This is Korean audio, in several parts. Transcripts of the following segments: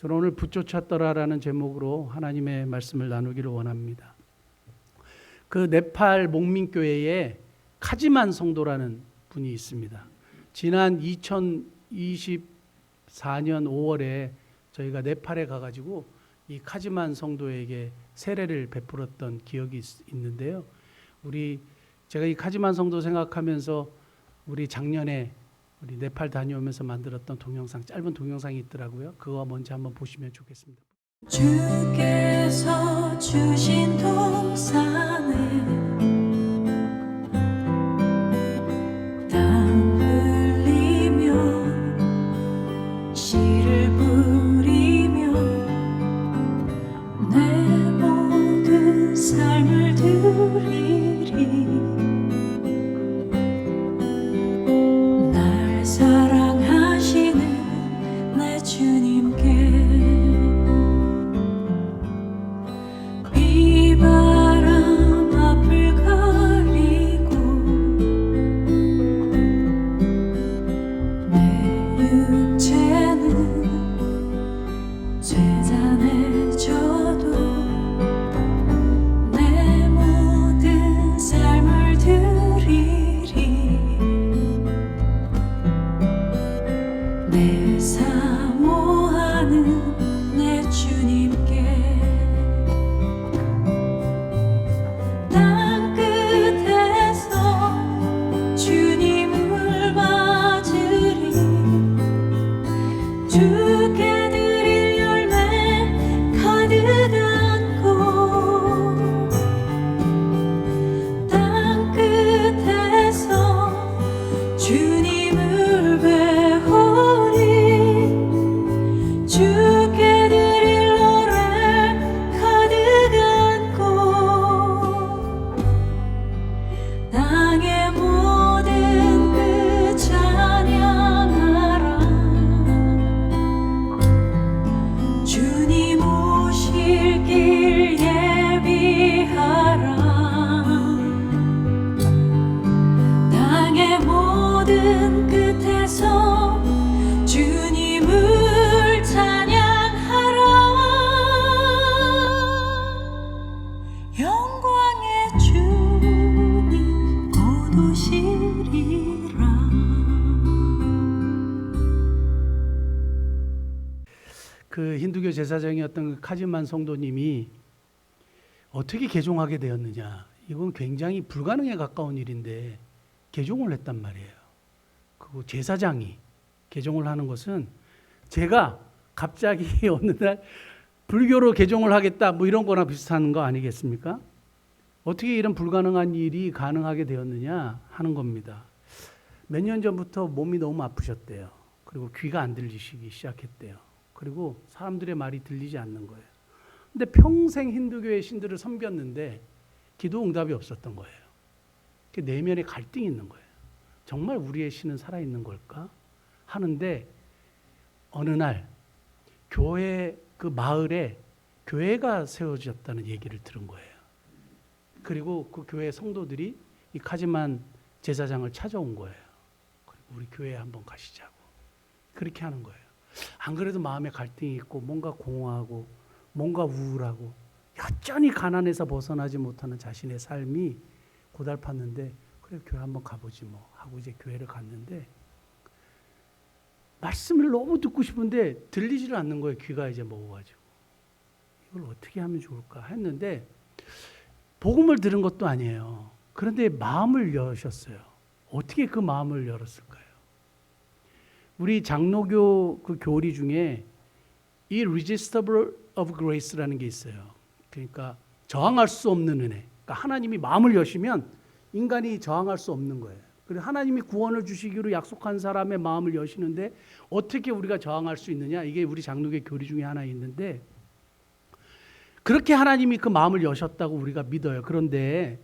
저는 오늘 붙쫓았더라라는 제목으로 하나님의 말씀을 나누기를 원합니다. 그 네팔 목민교회에 카지만 성도라는 분이 있습니다. 지난 2024년 5월에 저희가 네팔에 가가지고 이 카지만 성도에게 세례를 베풀었던 기억이 있는데요. 제가 이 카지만 성도 생각하면서 우리 작년에 우리 네팔 다녀오면서 만들었던 동영상, 짧은 동영상이 있더라고요. 그거 먼저 한번 보시면 좋겠습니다. 주께서 주신 동산에 땀 흘리며 씨를 뿌리며 내 모든 삶을 드리리. 날 사랑하시는 내 주님께 비바람 앞을 가리고 내 육체는 쇠잔해져도 내 모든 삶을 드리리. 내 사모하는 내 주님께 땅 끝에서 주님을 맞으리. 주께 드릴 열매 가득 안고 땅 끝에서 주님을 배우리. 주께 드릴 노래 가득 안고 땅의 모든 끝 찬양하라. 주님 오실 길 예비하라. 땅의 모든 끝에서 주님을 찬양하라. 영광의 주님 곧 오시리라. 그 힌두교 제사장이었던 그 카지만 성도님이 어떻게 개종하게 되었느냐? 이건 굉장히 불가능에 가까운 일인데 개종을 했단 말이에요. 그 제사장이 개종을 하는 것은 제가 갑자기 어느 날 불교로 개종을 하겠다 뭐 이런 거나 비슷한 거 아니겠습니까? 어떻게 이런 불가능한 일이 가능하게 되었느냐 하는 겁니다. 몇 년 전부터 몸이 너무 아프셨대요. 그리고 귀가 안 들리시기 시작했대요. 그리고 사람들의 말이 들리지 않는 거예요. 근데 평생 힌두교의 신들을 섬겼는데 기도 응답이 없었던 거예요. 내면에 갈등이 있는 거예요. 정말 우리의 신은 살아있는 걸까? 하는데 어느 날 교회 그 마을에 교회가 세워졌다는 얘기를 들은 거예요. 그리고 그 교회 성도들이 이 카지만 제사장을 찾아온 거예요. 그리고 우리 교회에 한번 가시자고. 그렇게 하는 거예요. 안 그래도 마음에 갈등이 있고 뭔가 공허하고 뭔가 우울하고 여전히 가난에서 벗어나지 못하는 자신의 삶이 고달팠는데 그래 교회 한번 가보지 뭐 하고 이제 교회를 갔는데 말씀을 너무 듣고 싶은데 들리지를 않는 거예요. 귀가 이제 먹어가지고 이걸 어떻게 하면 좋을까 했는데 복음을 들은 것도 아니에요. 그런데 마음을 여셨어요. 어떻게 그 마음을 열었을까요? 우리 장로교 그 교리 중에 Irresistible of Grace라는 게 있어요. 그러니까 저항할 수 없는 은혜. 그러니까 하나님이 마음을 여시면 인간이 저항할 수 없는 거예요. 그래서 하나님이 구원을 주시기로 약속한 사람의 마음을 여시는데 어떻게 우리가 저항할 수 있느냐? 이게 우리 장로교 교리 중에 하나 있는데 그렇게 하나님이 그 마음을 여셨다고 우리가 믿어요. 그런데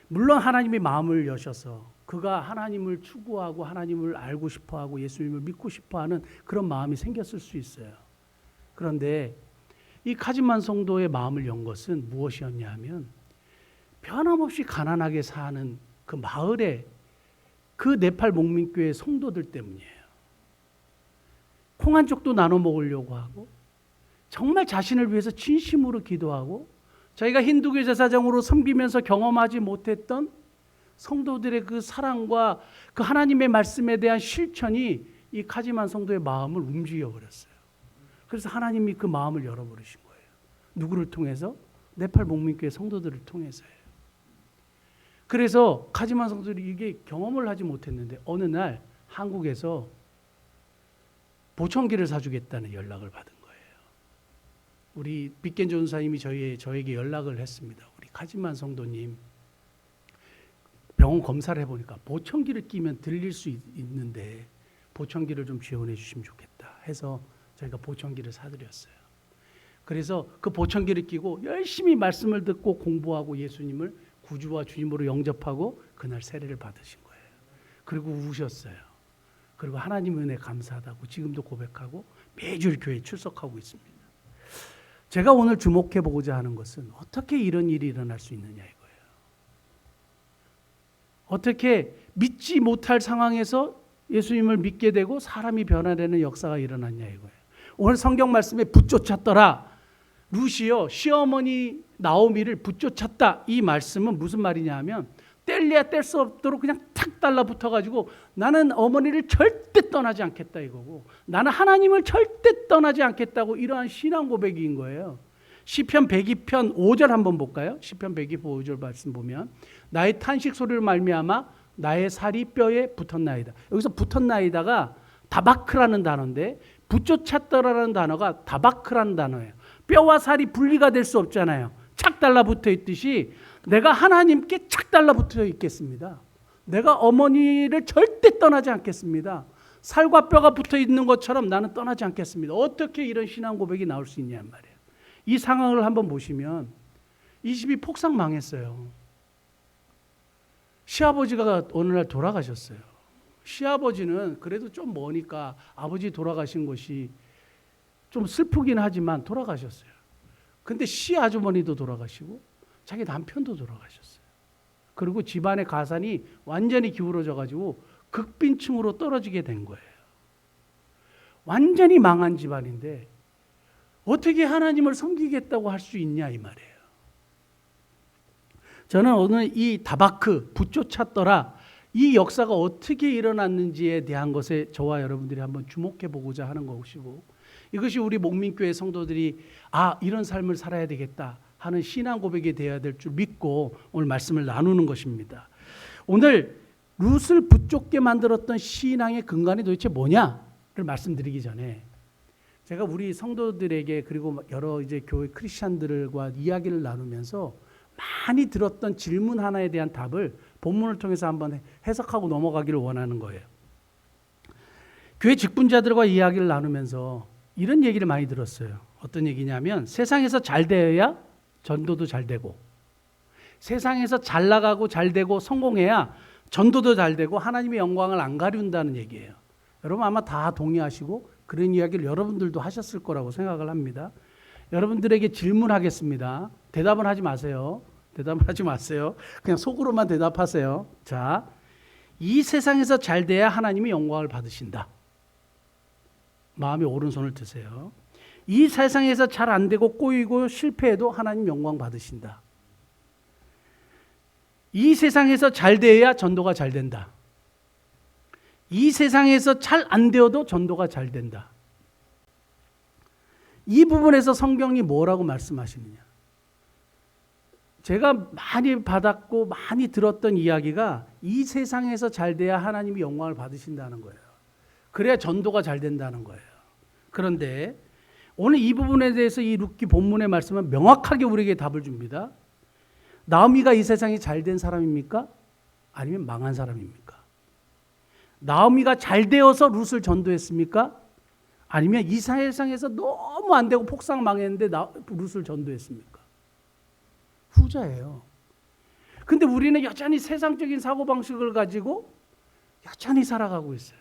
물론 하나님이 마음을 여셔서 그가 하나님을 추구하고 하나님을 알고 싶어하고 예수님을 믿고 싶어하는 그런 마음이 생겼을 수 있어요. 그런데 이 카지만 성도의 마음을 연 것은 무엇이었냐 하면 변함없이 가난하게 사는 그 마을에 그 네팔 목민교회 성도들 때문이에요. 콩 한 쪽도 나눠 먹으려고 하고 정말 자신을 위해서 진심으로 기도하고 저희가 힌두교 제사장으로 섬기면서 경험하지 못했던 성도들의 그 사랑과 그 하나님의 말씀에 대한 실천이 이 카지만 성도의 마음을 움직여 버렸어요. 그래서 하나님이 그 마음을 열어버리신 거예요. 누구를 통해서? 네팔 목민교회 성도들을 통해서예요. 그래서 카지만 성도들이 이게 경험을 하지 못했는데 어느 날 한국에서 보청기를 사주겠다는 연락을 받은 거예요. 우리 빅겐 전사님이 저에게 연락을 했습니다. 우리 카지만 성도님, 병원 검사를 해보니까 보청기를 끼면 들릴 수 있는데 보청기를 좀 지원해 주시면 좋겠다 해서 저희가 보청기를 사드렸어요. 그래서 그 보청기를 끼고 열심히 말씀을 듣고 공부하고 예수님을 구주와 주님으로 영접하고 그날 세례를 받으신 거예요. 그리고 우셨어요. 그리고 하나님 은혜 감사하다고 지금도 고백하고 매주 교회에 출석하고 있습니다. 제가 오늘 주목해 보고자 하는 것은 어떻게 이런 일이 일어날 수 있느냐 이거예요. 어떻게 믿지 못할 상황에서 예수님을 믿게 되고 사람이 변화되는 역사가 일어났냐 이거예요. 오늘 성경 말씀에 붙쫓았더라. 루시요 시어머니 나오미를 붙쫓았다. 이 말씀은 무슨 말이냐 하면 뗄래야 뗄 수 없도록 그냥 탁 달라붙어가지고 나는 어머니를 절대 떠나지 않겠다 이거고 나는 하나님을 절대 떠나지 않겠다고 이러한 신앙 고백인 거예요. 시편 102편 5절 한번 볼까요? 시편 102편 5절 말씀 보면 나의 탄식 소리를 말미암아 나의 살이 뼈에 붙었나이다. 여기서 붙었나이다가 다바크라는 단어인데 붙쫓았더라라는 단어가 다바크라는 단어예요. 뼈와 살이 분리가 될 수 없잖아요. 착 달라붙어 있듯이 내가 하나님께 착 달라붙어 있겠습니다. 내가 어머니를 절대 떠나지 않겠습니다. 살과 뼈가 붙어 있는 것처럼 나는 떠나지 않겠습니다. 어떻게 이런 신앙 고백이 나올 수 있냐 말이에요. 이 상황을 한번 보시면 이 집이 폭삭 망했어요. 시아버지가 어느 날 돌아가셨어요. 시아버지는 그래도 좀 머니까 아버지 돌아가신 것이 좀 슬프긴 하지만 돌아가셨어요. 근데 시아주머니도 돌아가시고 자기 남편도 돌아가셨어요. 그리고 집안의 가산이 완전히 기울어져 가지고 극빈층으로 떨어지게 된 거예요. 완전히 망한 집안인데 어떻게 하나님을 섬기겠다고 할 수 있냐 이 말이에요. 저는 오늘 이 다바크 붙쫓았더라 이 역사가 어떻게 일어났는지에 대한 것에 저와 여러분들이 한번 주목해 보고자 하는 것이고 이것이 우리 목민교회 성도들이 이런 삶을 살아야 되겠다 하는 신앙 고백이 되어야 될 줄 믿고 오늘 말씀을 나누는 것입니다. 오늘 룻을 붙쫓게 만들었던 신앙의 근간이 도대체 뭐냐를 말씀드리기 전에 제가 우리 성도들에게 그리고 여러 이제 교회 크리스찬들과 이야기를 나누면서 많이 들었던 질문 하나에 대한 답을 본문을 통해서 한번 해석하고 넘어가기를 원하는 거예요. 교회 직분자들과 이야기를 나누면서 이런 얘기를 많이 들었어요. 어떤 얘기냐면 세상에서 잘 되어야 전도도 잘 되고 세상에서 잘 나가고 잘 되고 성공해야 전도도 잘 되고 하나님의 영광을 안 가린다는 얘기예요. 여러분 아마 다 동의하시고 그런 이야기를 여러분들도 하셨을 거라고 생각을 합니다. 여러분들에게 질문하겠습니다. 대답은 하지 마세요. 대답을 하지 마세요. 그냥 속으로만 대답하세요. 자, 이 세상에서 잘 돼야 하나님이 영광을 받으신다. 마음에 오른손을 드세요. 이 세상에서 잘 안 되고 꼬이고 실패해도 하나님 영광 받으신다. 이 세상에서 잘 돼야 전도가 잘 된다. 이 세상에서 잘 안 되어도 전도가 잘 된다. 이 부분에서 성경이 뭐라고 말씀하시느냐? 제가 많이 받았고 많이 들었던 이야기가 이 세상에서 잘 돼야 하나님이 영광을 받으신다는 거예요. 그래야 전도가 잘 된다는 거예요. 그런데 오늘 이 부분에 대해서 이 룻기 본문의 말씀은 명확하게 우리에게 답을 줍니다. 나오미가 이 세상이 잘 된 사람입니까? 아니면 망한 사람입니까? 나오미가 잘 되어서 룻을 전도했습니까? 아니면 이 세상에서 너무 안 되고 폭삭 망했는데 룻을 전도했습니까? 후자예요. 근데 우리는 여전히 세상적인 사고방식을 가지고 여전히 살아가고 있어요.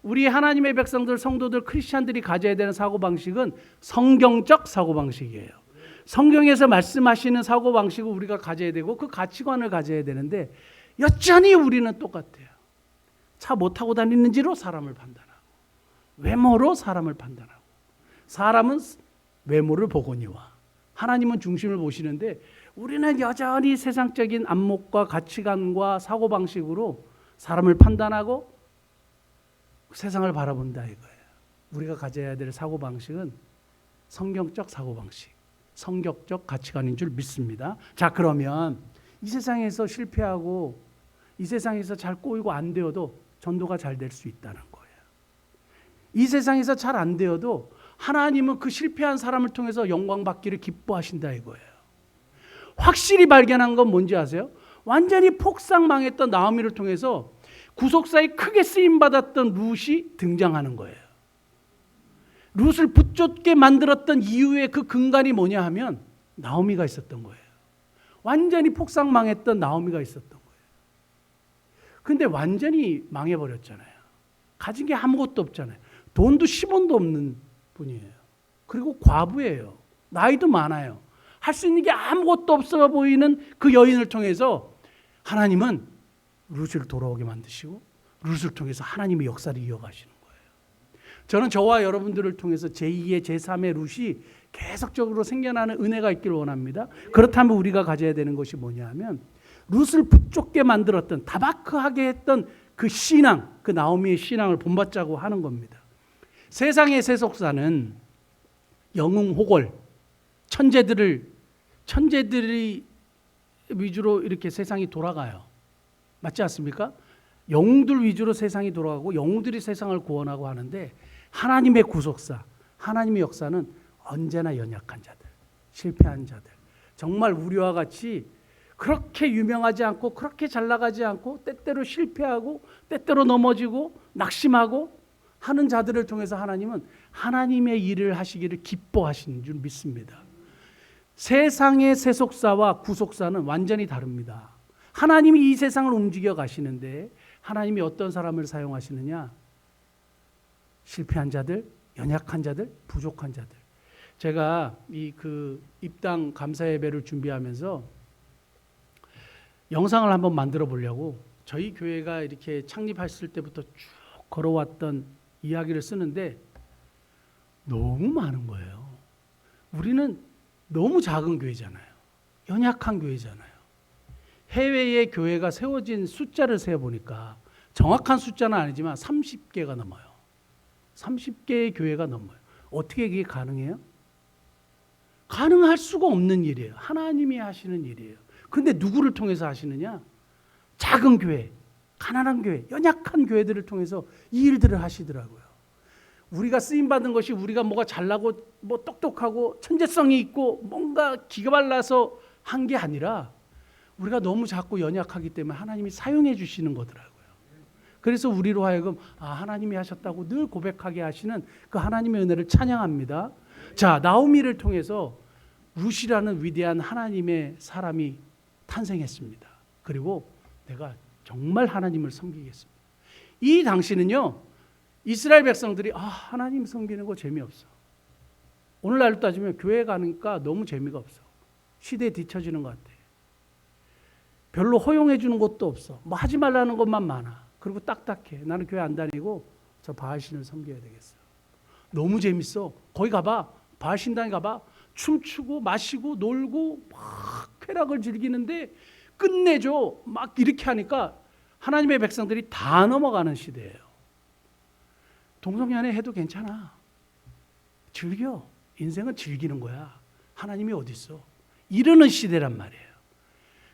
우리 하나님의 백성들, 성도들, 크리스찬들이 가져야 되는 사고방식은 성경적 사고방식이에요. 성경에서 말씀하시는 사고방식을 우리가 가져야 되고 그 가치관을 가져야 되는데 여전히 우리는 똑같아요. 차 못 타고 다니는지로 사람을 판단하고 외모로 사람을 판단하고 사람은 외모를 보거니와. 하나님은 중심을 보시는데 우리는 여전히 세상적인 안목과 가치관과 사고방식으로 사람을 판단하고 세상을 바라본다 이거예요. 우리가 가져야 될 사고방식은 성경적 사고방식, 성격적 가치관인 줄 믿습니다. 자, 그러면 이 세상에서 실패하고 이 세상에서 잘 꼬이고 안 되어도 전도가 잘 될 수 있다는 거예요. 이 세상에서 잘 안 되어도 하나님은 그 실패한 사람을 통해서 영광 받기를 기뻐하신다 이거예요. 확실히 발견한 건 뭔지 아세요? 완전히 폭삭망했던 나오미를 통해서 구속사에 크게 쓰임받았던 룻이 등장하는 거예요. 룻을 붙잡게 만들었던 이유의 그 근간이 뭐냐 하면 나오미가 있었던 거예요. 완전히 폭삭망했던 나오미가 있었던 거예요. 근데 완전히 망해버렸잖아요. 가진 게 아무것도 없잖아요. 돈도 10원도 없는 분이에요. 그리고 과부예요. 나이도 많아요. 할 수 있는 게 아무것도 없어 보이는 그 여인을 통해서 하나님은 룻을 돌아오게 만드시고 룻을 통해서 하나님의 역사를 이어가시는 거예요. 저는 저와 여러분들을 통해서 제2의 제3의 룻이 계속적으로 생겨나는 은혜가 있기를 원합니다. 그렇다면 우리가 가져야 되는 것이 뭐냐 하면 룻을 붙잡게 만들었던 다바크하게 했던 그 신앙, 그 나오미의 신앙을 본받자고 하는 겁니다. 세상의 세속사는 영웅호걸, 천재들이 위주로 이렇게 세상이 돌아가요. 맞지 않습니까? 영웅들 위주로 세상이 돌아가고 영웅들이 세상을 구원하고 하는데 하나님의 구속사, 하나님의 역사는 언제나 연약한 자들, 실패한 자들, 정말 우리와 같이 그렇게 유명하지 않고 그렇게 잘 나가지 않고 때때로 실패하고 때때로 넘어지고 낙심하고 하는 자들을 통해서 하나님은 하나님의 일을 하시기를 기뻐하시는 줄 믿습니다. 세상의 세속사와 구속사는 완전히 다릅니다. 하나님이 이 세상을 움직여 가시는데 하나님이 어떤 사람을 사용하시느냐? 실패한 자들, 연약한 자들, 부족한 자들. 제가 입당 감사 예배를 준비하면서 영상을 한번 만들어 보려고 저희 교회가 이렇게 창립했을 때부터 쭉 걸어왔던 이야기를 쓰는데 너무 많은 거예요. 우리는 너무 작은 교회잖아요. 연약한 교회잖아요. 해외에 교회가 세워진 숫자를 세어보니까 정확한 숫자는 아니지만 30개가 넘어요. 30개의 교회가 넘어요. 어떻게 그게 가능해요? 가능할 수가 없는 일이에요. 하나님이 하시는 일이에요. 근데 누구를 통해서 하시느냐? 작은 교회, 가난한 교회, 연약한 교회들을 통해서 이 일들을 하시더라고요. 우리가 쓰임받은 것이 우리가 뭐가 잘나고 뭐 똑똑하고 천재성이 있고 뭔가 기가 발라서 한 게 아니라 우리가 너무 작고 연약하기 때문에 하나님이 사용해 주시는 거더라고요. 그래서 우리로 하여금 하나님이 하셨다고 늘 고백하게 하시는 그 하나님의 은혜를 찬양합니다. 자, 나오미를 통해서 룻이라는 위대한 하나님의 사람이 탄생했습니다. 그리고 내가 정말 하나님을 섬기겠습니다. 이 당시는요, 이스라엘 백성들이 하나님 섬기는 거 재미없어. 오늘날로 따지면 교회 가니까 너무 재미가 없어. 시대에 뒤처지는 것 같아. 별로 허용해 주는 것도 없어. 뭐 하지 말라는 것만 많아. 그리고 딱딱해. 나는 교회 안 다니고 저 바알신을 섬겨야 되겠어. 너무 재밌어. 거기 가봐. 바알신당에 가봐. 춤추고 마시고 놀고 막 쾌락을 즐기는데 끝내줘. 막 이렇게 하니까 하나님의 백성들이 다 넘어가는 시대예요. 동성연애 해도 괜찮아. 즐겨. 인생은 즐기는 거야. 하나님이 어디 있어? 이러는 시대란 말이에요.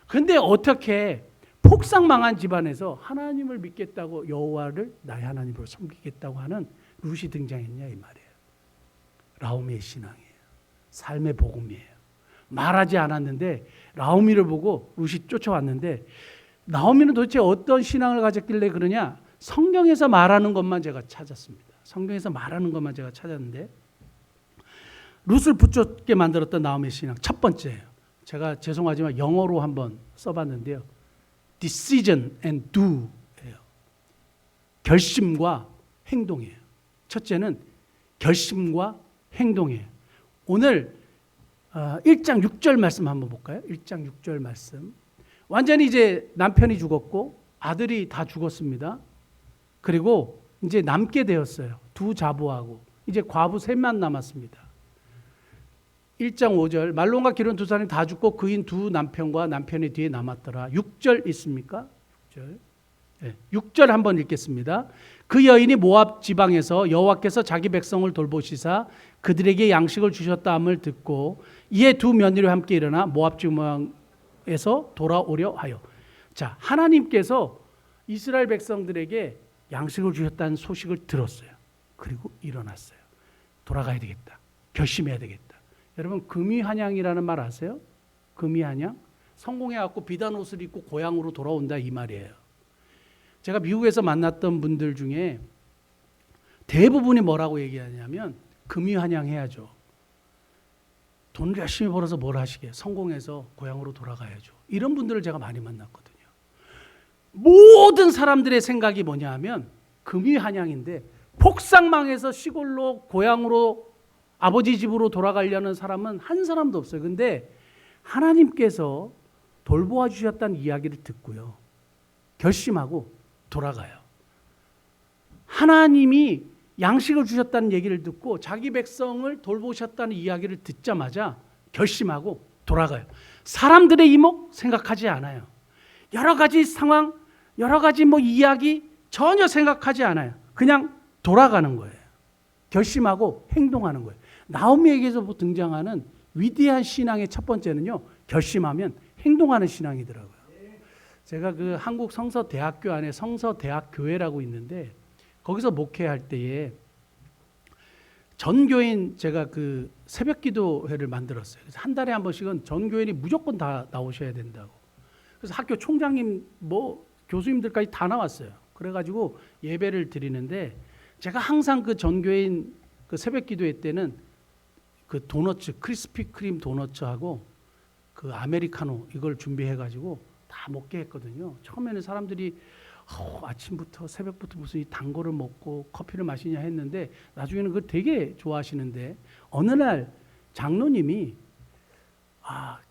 그런데 어떻게 폭삭망한 집안에서 하나님을 믿겠다고 여호와를 나의 하나님으로 섬기겠다고 하는 룻이 등장했냐 이 말이에요. 나오미의 신앙이에요. 삶의 복음이에요. 말하지 않았는데 나오미를 보고 룻이 쫓아왔는데 나오미는 도대체 어떤 신앙을 가졌길래 그러냐? 성경에서 말하는 것만 제가 찾았습니다. 성경에서 말하는 것만 제가 찾았는데 룻을 붙잡게 만들었던 나오미의 신앙 첫 번째예요. 제가 죄송하지만 영어로 한번 써봤는데요. Decision and do예요. 결심과 행동이에요. 첫째는 결심과 행동이에요. 오늘 1장 6절 말씀 한번 볼까요? 1장 6절 말씀. 완전히 이제 남편이 죽었고 아들이 다 죽었습니다. 그리고 이제 남게 되었어요. 두 자부하고 이제 과부 셋만 남았습니다. 1장 5절 말론과 기론 두 사람이 다 죽고 그인 두 남편과 남편의 뒤에 남았더라. 6절 있습니까? 6절. 네, 6절 한번 읽겠습니다. 그 여인이 모압 지방에서 여호와께서 자기 백성을 돌보시사 그들에게 양식을 주셨다 함을 듣고 이에 두 며느리와 함께 일어나 모압 지방에서 돌아오려 하여. 자, 하나님께서 이스라엘 백성들에게 양식을 주셨다는 소식을 들었어요. 그리고 일어났어요. 돌아가야 되겠다. 결심해야 되겠다. 여러분 금이환영이라는 말 아세요? 금이환영? 성공해갖고 비단 옷을 입고 고향으로 돌아온다 이 말이에요. 제가 미국에서 만났던 분들 중에 대부분이 뭐라고 얘기하냐면 금이환영해야죠. 돈을 열심히 벌어서 뭘 하시게? 성공해서 고향으로 돌아가야죠. 이런 분들을 제가 많이 만났거든요. 모든 사람들의 생각이 뭐냐 하면 금이환영인데 폭삭망해서 시골로 고향으로 아버지 집으로 돌아가려는 사람은 한 사람도 없어요. 근데 하나님께서 돌보아 주셨다는 이야기를 듣고요. 결심하고 돌아가요. 하나님이 양식을 주셨다는 얘기를 듣고 자기 백성을 돌보셨다는 이야기를 듣자마자 결심하고 돌아가요. 사람들의 이목 생각하지 않아요. 여러 가지 상황, 여러 가지 이야기 전혀 생각하지 않아요. 그냥 돌아가는 거예요. 결심하고 행동하는 거예요. 나오미에게서 등장하는 위대한 신앙의 첫 번째는요, 결심하면 행동하는 신앙이더라고요. 제가 그 한국 성서대학교 안에 성서대학교회라고 있는데 거기서 목회할 때에 전교인 제가 그 새벽기도회를 만들었어요. 그래서 한 달에 한 번씩은 전교인이 무조건 다 나오셔야 된다고. 그래서 학교 총장님 교수님들까지 다 나왔어요. 그래가지고 예배를 드리는데 제가 항상 그 전교인 그 새벽기도회 때는 그 도너츠 크리스피 크림 도너츠하고 그 아메리카노 이걸 준비해가지고 다 먹게 했거든요. 처음에는 사람들이 아침부터 새벽부터 무슨 단 거를 먹고 커피를 마시냐 했는데 나중에는 그걸 되게 좋아하시는데 어느 날 장로님이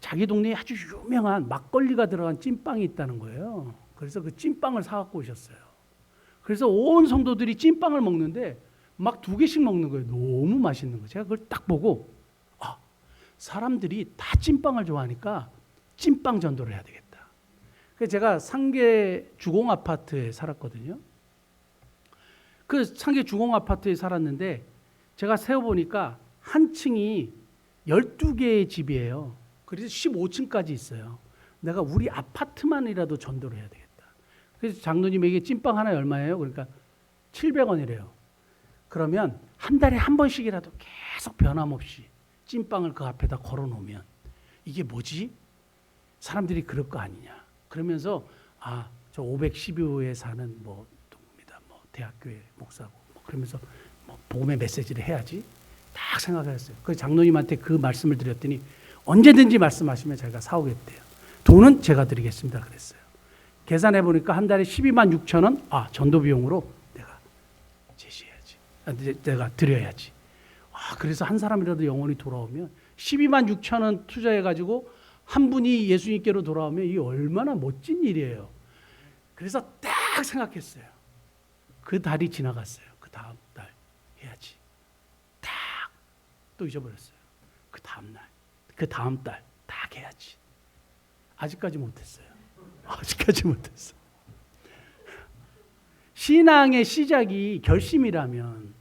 자기 동네에 아주 유명한 막걸리가 들어간 찐빵이 있다는 거예요. 그래서 그 찐빵을 사갖고 오셨어요. 그래서 온 성도들이 찐빵을 먹는데 막 2개씩 먹는 거예요. 너무 맛있는 거예요. 제가 그걸 딱 보고 사람들이 다 찐빵을 좋아하니까 찐빵 전도를 해야 되겠다. 그래서 제가 상계 주공 아파트에 살았거든요. 그 상계 주공 아파트에 살았는데 제가 세어보니까 한 층이 12개의 집이에요. 그래서 15층까지 있어요. 내가 우리 아파트만이라도 전도를 해야 되겠다. 그래서 장로님에게 찐빵 하나에 얼마예요? 그러니까 700원이래요. 그러면 한 달에 한 번씩이라도 계속 변함없이 찐빵을 그 앞에다 걸어놓으면 이게 뭐지? 사람들이 그럴 거 아니냐. 그러면서 저 512호에 사는 누굽니다. 대학교의 목사고 그러면서 복음의 메시지를 해야지 딱 생각을 했어요. 그래서 장로님한테 그 말씀을 드렸더니 언제든지 말씀하시면 제가 사오겠대요. 돈은 제가 드리겠습니다 그랬어요. 계산해 보니까 한 달에 12만 6천 원 전도 비용으로 내가 제시해야지. 내가 드려야지. 그래서 한 사람이라도 영혼이 돌아오면 12만 6천 원 투자해 가지고 한 분이 예수님께로 돌아오면 이게 얼마나 멋진 일이에요. 그래서 딱 생각했어요. 그 달이 지나갔어요. 그 다음 달 해야지. 딱 또 잊어버렸어요. 그 다음 날, 그 다음 달 딱 해야지. 아직까지 못했어요. 아직까지 못했어. 신앙의 시작이 결심이라면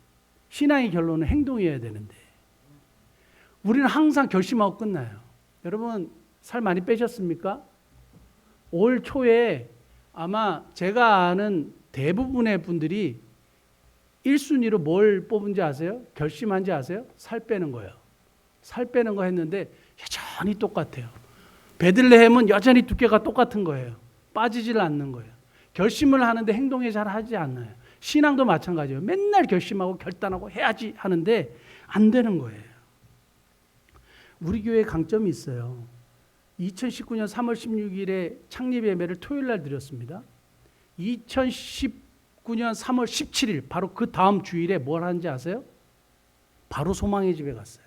신앙의 결론은 행동이어야 되는데 우리는 항상 결심하고 끝나요. 여러분 살 많이 빼셨습니까? 올 초에 아마 제가 아는 대부분의 분들이 1순위로 뭘 뽑은지 아세요? 결심한지 아세요? 살 빼는 거예요. 살 빼는 거 했는데 여전히 똑같아요. 베들레헴은 여전히 두께가 똑같은 거예요. 빠지질 않는 거예요. 결심을 하는데 행동에 잘 하지 않아요. 신앙도 마찬가지예요. 맨날 결심하고 결단하고 해야지 하는데 안 되는 거예요. 우리 교회에 강점이 있어요. 2019년 3월 16일에 창립 예배를 토요일 날 드렸습니다. 2019년 3월 17일 바로 그 다음 주일에 뭘 하는지 아세요? 바로 소망의 집에 갔어요.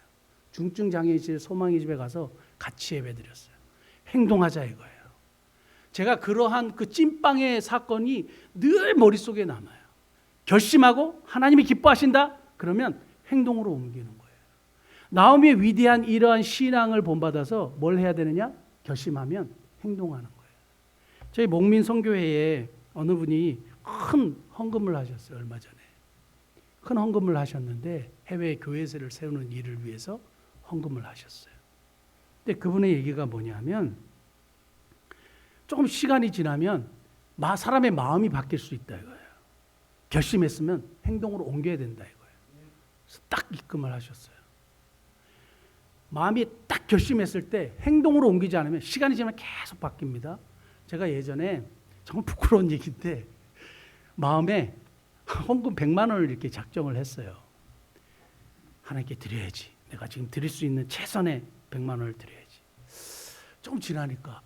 중증 장애인 소망의 집에 가서 같이 예배 드렸어요. 행동하자 이거예요. 제가 그러한 그 찐빵의 사건이 늘 머릿속에 남아요. 결심하고 하나님이 기뻐하신다? 그러면 행동으로 옮기는 거예요. 나오미의 위대한 이러한 신앙을 본받아서 뭘 해야 되느냐? 결심하면 행동하는 거예요. 저희 목민 선교회에 어느 분이 큰 헌금을 하셨어요. 얼마 전에. 큰 헌금을 하셨는데 해외 교회를 세우는 일을 위해서 헌금을 하셨어요. 근데 그분의 얘기가 뭐냐면 조금 시간이 지나면 사람의 마음이 바뀔 수 있다 이거예요. 결심했으면 행동으로 옮겨야 된다 이거예요. 그래서 딱 입금을 하셨어요. 마음이 딱 결심했을 때 행동으로 옮기지 않으면 시간이 지나면 계속 바뀝니다. 제가 예전에 정말 부끄러운 얘기인데 마음에 헌금 100만 원을 이렇게 작정을 했어요. 하나님께 드려야지. 내가 지금 드릴 수 있는 최선의 100만 원을 드려야지. 조금 지나니까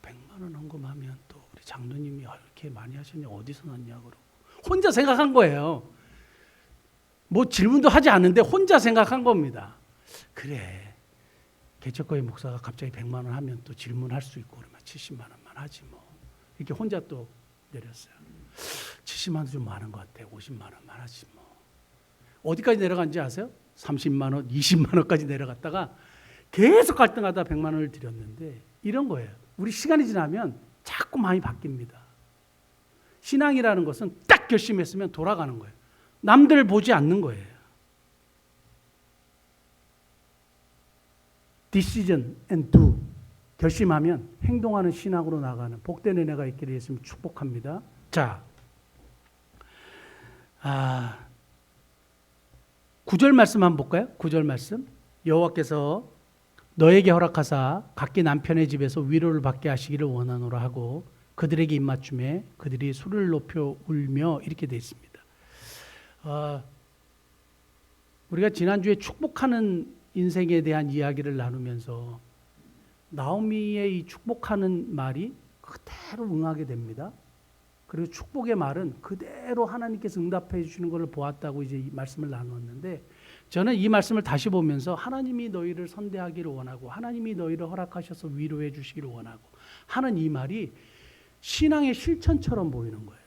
100만 원 헌금하면 또 우리 장로님이 이렇게 많이 하셨냐 어디서 났냐 그러고 혼자 생각한 거예요. 뭐 질문도 하지 않는데 혼자 생각한 겁니다. 그래. 개척교회 목사가 갑자기 100만 원 하면 또 질문할 수 있고 그러면 70만 원만 하지 뭐. 이렇게 혼자 또 내렸어요. 70만 원 좀 많은 것 같아. 50만 원만 하지 뭐. 어디까지 내려간지 아세요? 30만 원, 20만 원까지 내려갔다가 계속 갈등하다 100만 원을 드렸는데 이런 거예요. 우리 시간이 지나면 자꾸 마음이 바뀝니다. 신앙이라는 것은 딱 결심했으면 돌아가는 거예요. 남들 보지 않는 거예요. Decision and do. 결심하면 행동하는 신앙으로 나가는 복된 은혜가 있기를 예수님 축복합니다. 자, 9절 말씀 한번 볼까요? 9절 말씀. 여호와께서 너에게 허락하사 각기 남편의 집에서 위로를 받게 하시기를 원하노라 하고 그들에게 입맞춤에 그들이 소리를 높여 울며 이렇게 되어 있습니다. 우리가 지난주에 축복하는 인생에 대한 이야기를 나누면서 나오미의 이 축복하는 말이 그대로 응하게 됩니다. 그리고 축복의 말은 그대로 하나님께서 응답해 주시는 것을 보았다고 이제 이 말씀을 나누었는데 저는 이 말씀을 다시 보면서 하나님이 너희를 선대하기를 원하고 하나님이 너희를 허락하셔서 위로해 주시기를 원하고 하는 이 말이 신앙의 실천처럼 보이는 거예요.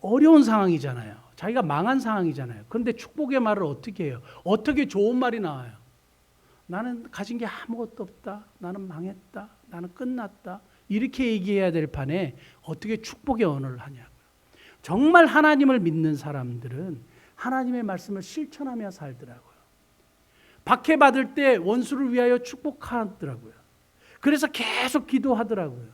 어려운 상황이잖아요. 자기가 망한 상황이잖아요. 그런데 축복의 말을 어떻게 해요? 어떻게 좋은 말이 나와요? 나는 가진 게 아무것도 없다. 나는 망했다. 나는 끝났다. 이렇게 얘기해야 될 판에 어떻게 축복의 언어를 하냐고요. 정말 하나님을 믿는 사람들은 하나님의 말씀을 실천하며 살더라고요. 박해받을 때 원수를 위하여 축복하더라고요. 그래서 계속 기도하더라고요.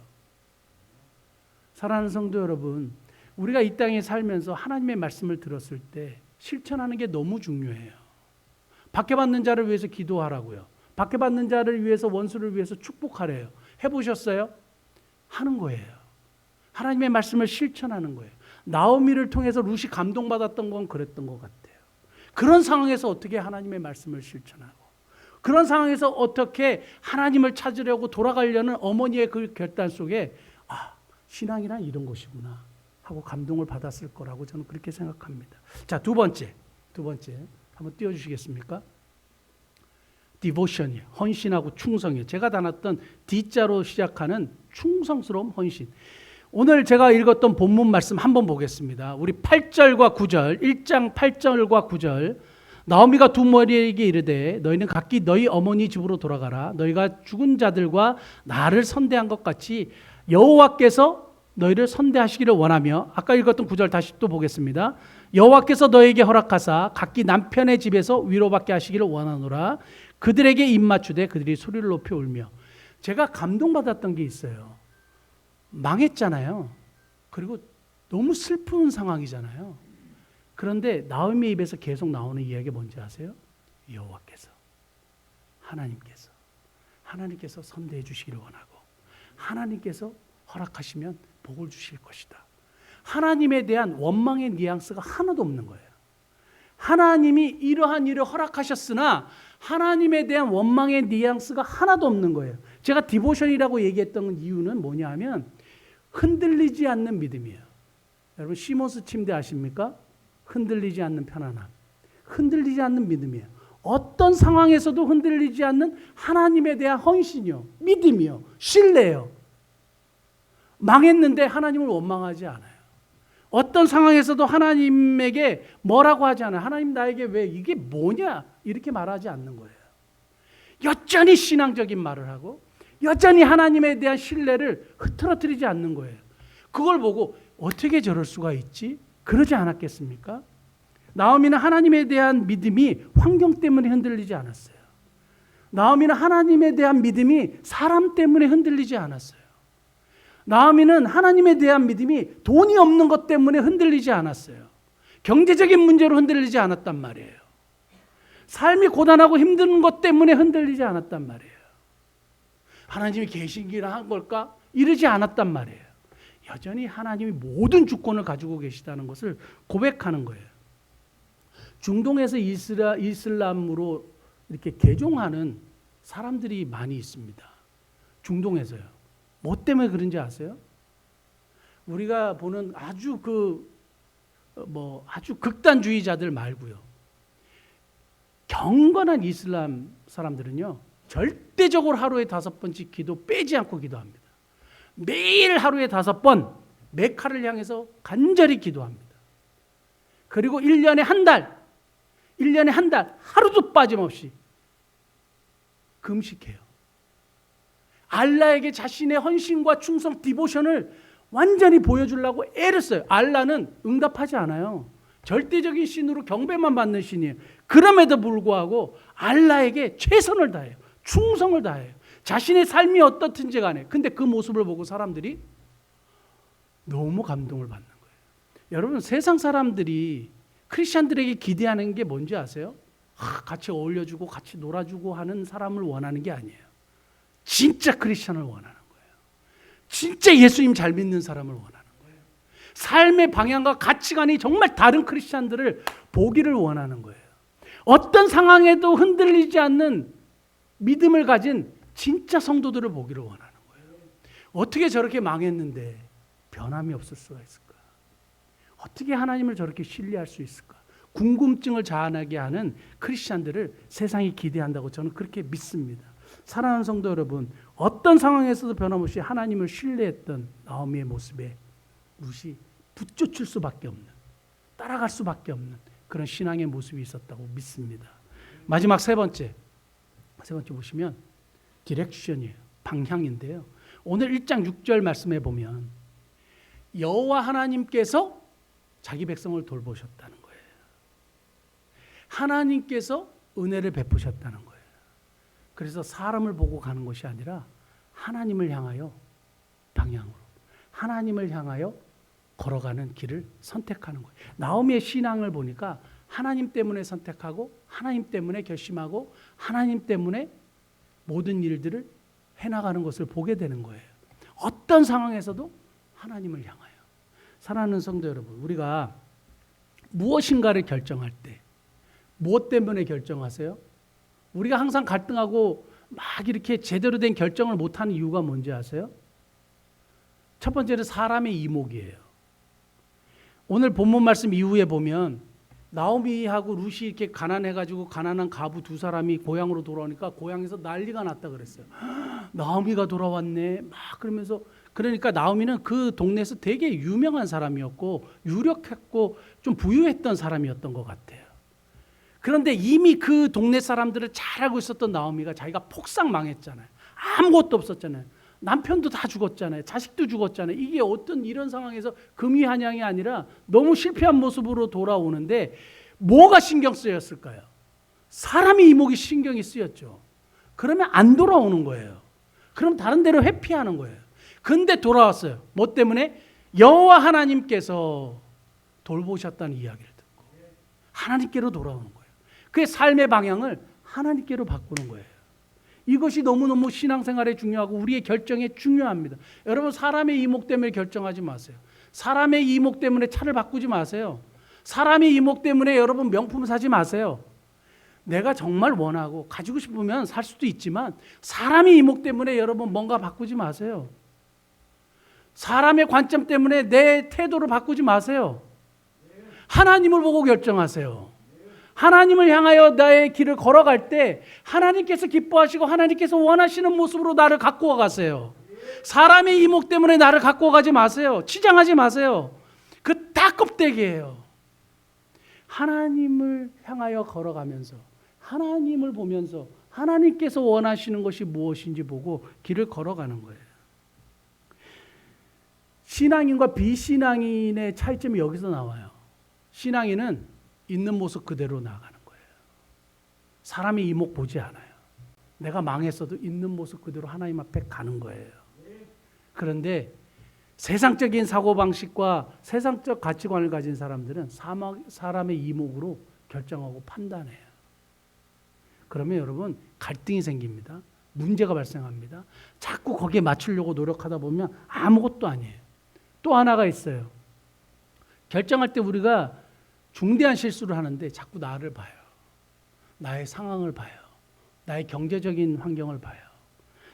사랑하는 성도 여러분, 우리가 이 땅에 살면서 하나님의 말씀을 들었을 때 실천하는 게 너무 중요해요. 박해받는 자를 위해서 기도하라고요. 박해받는 자를 위해서 원수를 위해서 축복하래요. 해보셨어요? 하는 거예요. 하나님의 말씀을 실천하는 거예요. 나오미를 통해서 룻이 감동받았던 건 그랬던 것 같아요. 그런 상황에서 어떻게 하나님의 말씀을 실천하고 그런 상황에서 어떻게 하나님을 찾으려고 돌아가려는 어머니의 그 결단 속에 신앙이란 이런 것이구나 하고 감동을 받았을 거라고 저는 그렇게 생각합니다. 자, 두 번째 한번 띄워주시겠습니까? 디보션이에요. 헌신하고 충성이에요. 제가 다뤘던 D자로 시작하는 충성스러운 헌신. 오늘 제가 읽었던 본문 말씀 한번 보겠습니다. 우리 8절과 9절, 1장 8절과 9절. 나오미가 두 머리에게 이르되 너희는 각기 너희 어머니 집으로 돌아가라. 너희가 죽은 자들과 나를 선대한 것 같이 여호와께서 너희를 선대하시기를 원하며 아까 읽었던 9절 다시 또 보겠습니다. 여호와께서 너에게 허락하사 각기 남편의 집에서 위로받게 하시기를 원하노라. 그들에게 입맞추되 그들이 소리를 높여 울며. 제가 감동받았던 게 있어요. 망했잖아요. 그리고 너무 슬픈 상황이잖아요. 그런데 나오미의 입에서 계속 나오는 이야기가 뭔지 아세요? 여호와께서, 하나님께서 선대해 주시기를 원하고 하나님께서 허락하시면 복을 주실 것이다. 하나님에 대한 원망의 뉘앙스가 하나도 없는 거예요. 하나님이 이러한 일을 허락하셨으나 하나님에 대한 원망의 뉘앙스가 하나도 없는 거예요. 제가 디보션이라고 얘기했던 이유는 뭐냐 하면 흔들리지 않는 믿음이에요. 여러분 시몬스 침대 아십니까? 흔들리지 않는 편안함. 흔들리지 않는 믿음이에요. 어떤 상황에서도 흔들리지 않는 하나님에 대한 헌신이요. 믿음이요. 신뢰요. 망했는데 하나님을 원망하지 않아요. 어떤 상황에서도 하나님에게 뭐라고 하지 않아요. 하나님 나에게 왜 이게 뭐냐 이렇게 말하지 않는 거예요. 여전히 신앙적인 말을 하고 여전히 하나님에 대한 신뢰를 흐트러뜨리지 않는 거예요. 그걸 보고 어떻게 저럴 수가 있지? 그러지 않았겠습니까? 나오미는 하나님에 대한 믿음이 환경 때문에 흔들리지 않았어요. 나오미는 하나님에 대한 믿음이 사람 때문에 흔들리지 않았어요. 나오미는 하나님에 대한 믿음이 돈이 없는 것 때문에 흔들리지 않았어요. 경제적인 문제로 흔들리지 않았단 말이에요. 삶이 고단하고 힘든 것 때문에 흔들리지 않았단 말이에요. 하나님이 계시기나 한 걸까? 이러지 않았단 말이에요. 여전히 하나님이 모든 주권을 가지고 계시다는 것을 고백하는 거예요. 중동에서 이슬람으로 이렇게 개종하는 사람들이 많이 있습니다. 중동에서요. 뭐 때문에 그런지 아세요? 우리가 보는 아주 아주 극단주의자들 말고요. 경건한 이슬람 사람들은요, 절대적으로 하루에 5번씩 기도 빼지 않고 기도합니다. 매일 하루에 5번 메카를 향해서 간절히 기도합니다. 그리고 1년에 한 달 하루도 빠짐없이 금식해요. 알라에게 자신의 헌신과 충성, 디보션을 완전히 보여주려고 애를 써요. 알라는 응답하지 않아요. 절대적인 신으로 경배만 받는 신이에요. 그럼에도 불구하고 알라에게 최선을 다해요. 충성을 다해요. 자신의 삶이 어떻든지 간에. 근데 그 모습을 보고 사람들이 너무 감동을 받는 거예요. 여러분, 세상 사람들이 크리스찬들에게 기대하는 게 뭔지 아세요? 같이 어울려주고 같이 놀아주고 하는 사람을 원하는 게 아니에요. 진짜 크리스찬을 원하는 거예요. 진짜 예수님 잘 믿는 사람을 원하는 거예요. 삶의 방향과 가치관이 정말 다른 크리스찬들을 보기를 원하는 거예요. 어떤 상황에도 흔들리지 않는 믿음을 가진 진짜 성도들을 보기를 원하는 거예요. 어떻게 저렇게 망했는데 변함이 없을 수가 있을까? 어떻게 하나님을 저렇게 신뢰할 수 있을까? 궁금증을 자아나게 하는 크리스찬들을 세상이 기대한다고 저는 그렇게 믿습니다. 사랑하는 성도 여러분, 어떤 상황에서도 변함없이 하나님을 신뢰했던 나오미의 모습에 무시 붙쫓을 수밖에 없는, 따라갈 수밖에 없는 그런 신앙의 모습이 있었다고 믿습니다. 마지막 세 번째 보시면 디렉션이에요. 방향인데요. 오늘 1장 6절 말씀에 보면 여호와 하나님께서 자기 백성을 돌보셨다는 거예요. 하나님께서 은혜를 베푸셨다는 거예요. 그래서 사람을 보고 가는 것이 아니라 하나님을 향하여 방향으로, 하나님을 향하여 걸어가는 길을 선택하는 거예요. 나오미의 신앙을 보니까 하나님 때문에 선택하고 하나님 때문에 결심하고 하나님 때문에 모든 일들을 해나가는 것을 보게 되는 거예요. 어떤 상황에서도 하나님을 향하여. 사랑하는 성도 여러분, 우리가 무엇인가를 결정할 때 무엇 때문에 결정하세요? 우리가 항상 갈등하고 막 이렇게 제대로 된 결정을 못하는 이유가 뭔지 아세요? 첫 번째는 사람의 이목이에요. 오늘 본문 말씀 이후에 보면 나오미하고 룻이 이렇게 가난해가지고 가난한 가부 두 사람이 고향으로 돌아오니까 고향에서 난리가 났다 그랬어요. 나오미가 돌아왔네. 막 그러면서, 그러니까 나오미는 그 동네에서 되게 유명한 사람이었고 유력했고 좀 부유했던 사람이었던 것 같아요. 그런데 이미 그 동네 사람들을 잘 알고 있었던 나오미가 자기가 폭삭 망했잖아요. 아무것도 없었잖아요. 남편도 다 죽었잖아요. 자식도 죽었잖아요. 이게 어떤 이런 상황에서 금이한양이 아니라 너무 실패한 모습으로 돌아오는데 뭐가 신경 쓰였을까요? 사람의 이목이 신경이 쓰였죠. 그러면 안 돌아오는 거예요. 그럼 다른 데로 회피하는 거예요. 근데 돌아왔어요. 뭐 때문에? 여호와 하나님께서 돌보셨다는 이야기를 듣고 하나님께로 돌아오는 거예요. 그의 삶의 방향을 하나님께로 바꾸는 거예요. 이것이 너무너무 신앙생활에 중요하고 우리의 결정에 중요합니다. 여러분, 사람의 이목 때문에 결정하지 마세요. 사람의 이목 때문에 차를 바꾸지 마세요. 사람의 이목 때문에 여러분 명품 사지 마세요. 내가 정말 원하고 가지고 싶으면 살 수도 있지만 사람의 이목 때문에 여러분 뭔가 바꾸지 마세요. 사람의 관점 때문에 내 태도를 바꾸지 마세요. 하나님을 보고 결정하세요. 하나님을 향하여 나의 길을 걸어갈 때 하나님께서 기뻐하시고 하나님께서 원하시는 모습으로 나를 갖고 가세요. 사람의 이목 때문에 나를 갖고 가지 마세요. 치장하지 마세요. 그 다 껍데기예요. 하나님을 향하여 걸어가면서 하나님을 보면서 하나님께서 원하시는 것이 무엇인지 보고 길을 걸어가는 거예요. 신앙인과 비신앙인의 차이점이 여기서 나와요. 신앙인은 있는 모습 그대로 나가는 거예요. 사람의 이목 보지 않아요. 내가 망했어도 있는 모습 그대로 하나님 앞에 가는 거예요. 그런데 세상적인 사고방식과 세상적 가치관을 가진 사람들은 사람의 이목으로 결정하고 판단해요. 그러면 여러분 갈등이 생깁니다. 문제가 발생합니다. 자꾸 거기에 맞추려고 노력하다 보면 아무것도 아니에요. 또 하나가 있어요. 결정할 때 우리가 중대한 실수를 하는데 자꾸 나를 봐요. 나의 상황을 봐요. 나의 경제적인 환경을 봐요.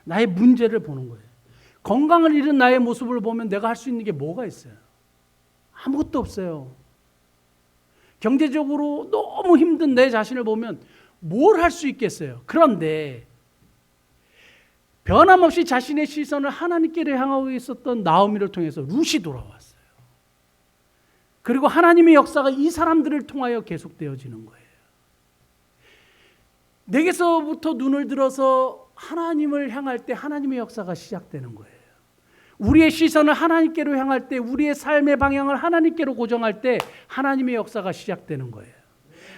나의 문제를 보는 거예요. 건강을 잃은 나의 모습을 보면 내가 할 수 있는 게 뭐가 있어요? 아무것도 없어요. 경제적으로 너무 힘든 내 자신을 보면 뭘 할 수 있겠어요? 그런데 변함없이 자신의 시선을 하나님께로 향하고 있었던 나오미를 통해서 룻이 돌아왔어요. 그리고 하나님의 역사가 이 사람들을 통하여 계속되어지는 거예요. 내게서부터 눈을 들어서 하나님을 향할 때 하나님의 역사가 시작되는 거예요. 우리의 시선을 하나님께로 향할 때, 우리의 삶의 방향을 하나님께로 고정할 때 하나님의 역사가 시작되는 거예요.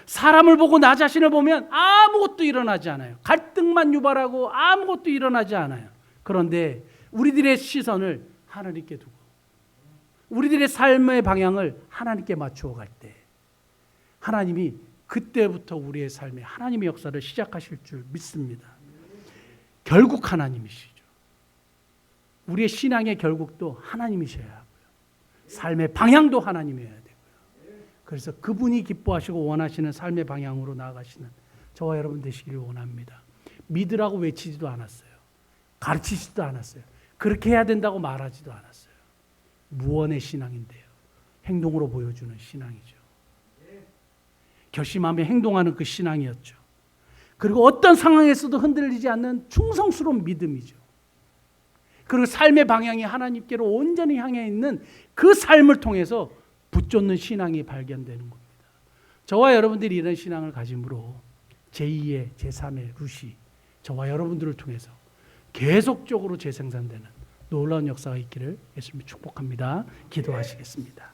사람을 보고 나 자신을 보면 아무것도 일어나지 않아요. 갈등만 유발하고 아무것도 일어나지 않아요. 그런데 우리들의 시선을 하나님께 두고 우리들의 삶의 방향을 하나님께 맞추어 갈 때 하나님이 그때부터 우리의 삶에 하나님의 역사를 시작하실 줄 믿습니다. 결국 하나님이시죠. 우리의 신앙의 결국도 하나님이셔야 하고요. 삶의 방향도 하나님이어야 되고요. 그래서 그분이 기뻐하시고 원하시는 삶의 방향으로 나아가시는 저와 여러분 되시기를 원합니다. 믿으라고 외치지도 않았어요. 가르치지도 않았어요. 그렇게 해야 된다고 말하지도 않았어요. 무언의 신앙인데요. 행동으로 보여주는 신앙이죠. 결심하며 행동하는 그 신앙이었죠. 그리고 어떤 상황에서도 흔들리지 않는 충성스러운 믿음이죠. 그리고 삶의 방향이 하나님께로 온전히 향해 있는 그 삶을 통해서 붙잡는 신앙이 발견되는 겁니다. 저와 여러분들이 이런 신앙을 가짐으로 제2의 제3의 룻이 저와 여러분들을 통해서 계속적으로 재생산되는 놀라운 역사가 있기를 예수님이 축복합니다. 기도하시겠습니다.